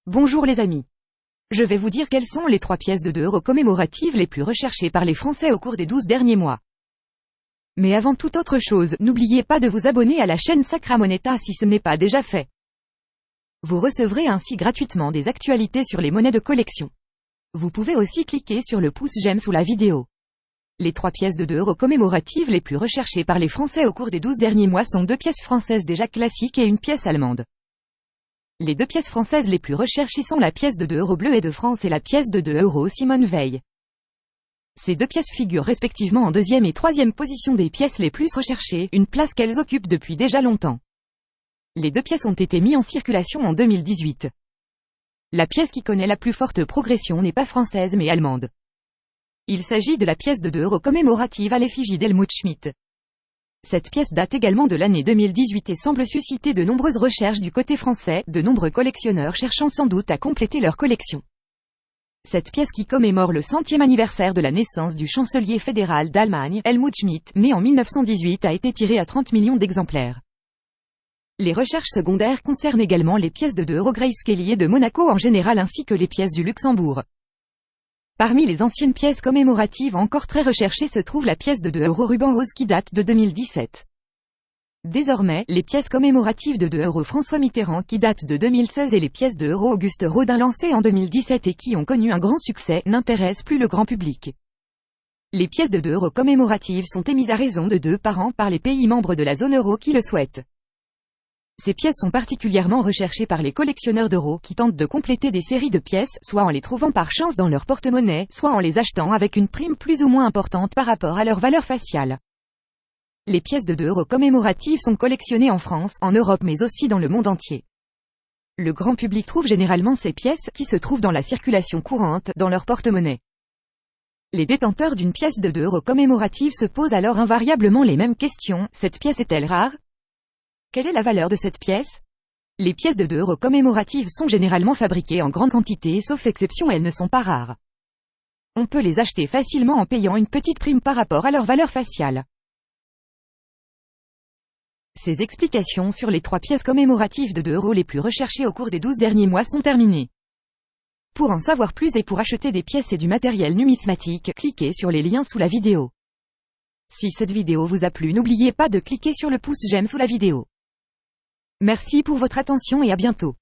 Bonjour les amis. Je vais vous dire quelles sont les 3 pièces de 2 € commémoratives les plus recherchées par les Français au cours des 12 derniers mois. Mais avant toute autre chose, n'oubliez pas de vous abonner à la chaîne Sacra Moneta si ce n'est pas déjà fait. Vous recevrez ainsi gratuitement des actualités sur les monnaies de collection. Vous pouvez aussi cliquer sur le pouce j'aime sous la vidéo. Les 3 pièces de 2 € commémoratives les plus recherchées par les Français au cours des 12 derniers mois sont 2 pièces françaises déjà classiques et une pièce allemande. Les 2 pièces françaises les plus recherchées sont la pièce de 2 € Bleuets de France et la pièce de 2 € Simone Veil. Ces 2 pièces figurent respectivement en 2e et 3e position des pièces les plus recherchées, une place qu'elles occupent depuis déjà longtemps. Les 2 pièces ont été mises en circulation en 2018. La pièce qui connaît la plus forte progression n'est pas française mais allemande. Il s'agit de la pièce de 2 € commémorative à l'effigie d'Helmut Schmidt. Cette pièce date également de l'année 2018 et semble susciter de nombreuses recherches du côté français, de nombreux collectionneurs cherchant sans doute à compléter leur collection. Cette pièce qui commémore le 100e anniversaire de la naissance du chancelier fédéral d'Allemagne, Helmut Schmidt, né en 1918 a été tirée à 30 millions d'exemplaires. Les recherches secondaires concernent également les pièces de 2 € Grayscale et de Monaco en général ainsi que les pièces du Luxembourg. Parmi les anciennes pièces commémoratives encore très recherchées se trouve la pièce de 2 € ruban rose qui date de 2017. Désormais, les pièces commémoratives de 2 € François Mitterrand qui datent de 2016 et les pièces de 2 € Auguste Rodin lancées en 2017 et qui ont connu un grand succès, n'intéressent plus le grand public. Les pièces de 2 € commémoratives sont émises à raison de 2 par an par les pays membres de la zone euro qui le souhaitent. Ces pièces sont particulièrement recherchées par les collectionneurs d'euros qui tentent de compléter des séries de pièces, soit en les trouvant par chance dans leur porte-monnaie, soit en les achetant avec une prime plus ou moins importante par rapport à leur valeur faciale. Les pièces de 2 € commémoratives sont collectionnées en France, en Europe mais aussi dans le monde entier. Le grand public trouve généralement ces pièces, qui se trouvent dans la circulation courante, dans leur porte-monnaie. Les détenteurs d'une pièce de 2 € commémorative se posent alors invariablement les mêmes questions: cette pièce est-elle rare? Quelle est la valeur de cette pièce? Les pièces de 2 € commémoratives sont généralement fabriquées en grande quantité sauf exception elles ne sont pas rares. On peut les acheter facilement en payant une petite prime par rapport à leur valeur faciale. Ces explications sur les 3 pièces commémoratives de 2 € les plus recherchées au cours des 12 derniers mois sont terminées. Pour en savoir plus et pour acheter des pièces et du matériel numismatique, cliquez sur les liens sous la vidéo. Si cette vidéo vous a plu, n'oubliez pas de cliquer sur le pouce j'aime sous la vidéo. Merci pour votre attention et à bientôt.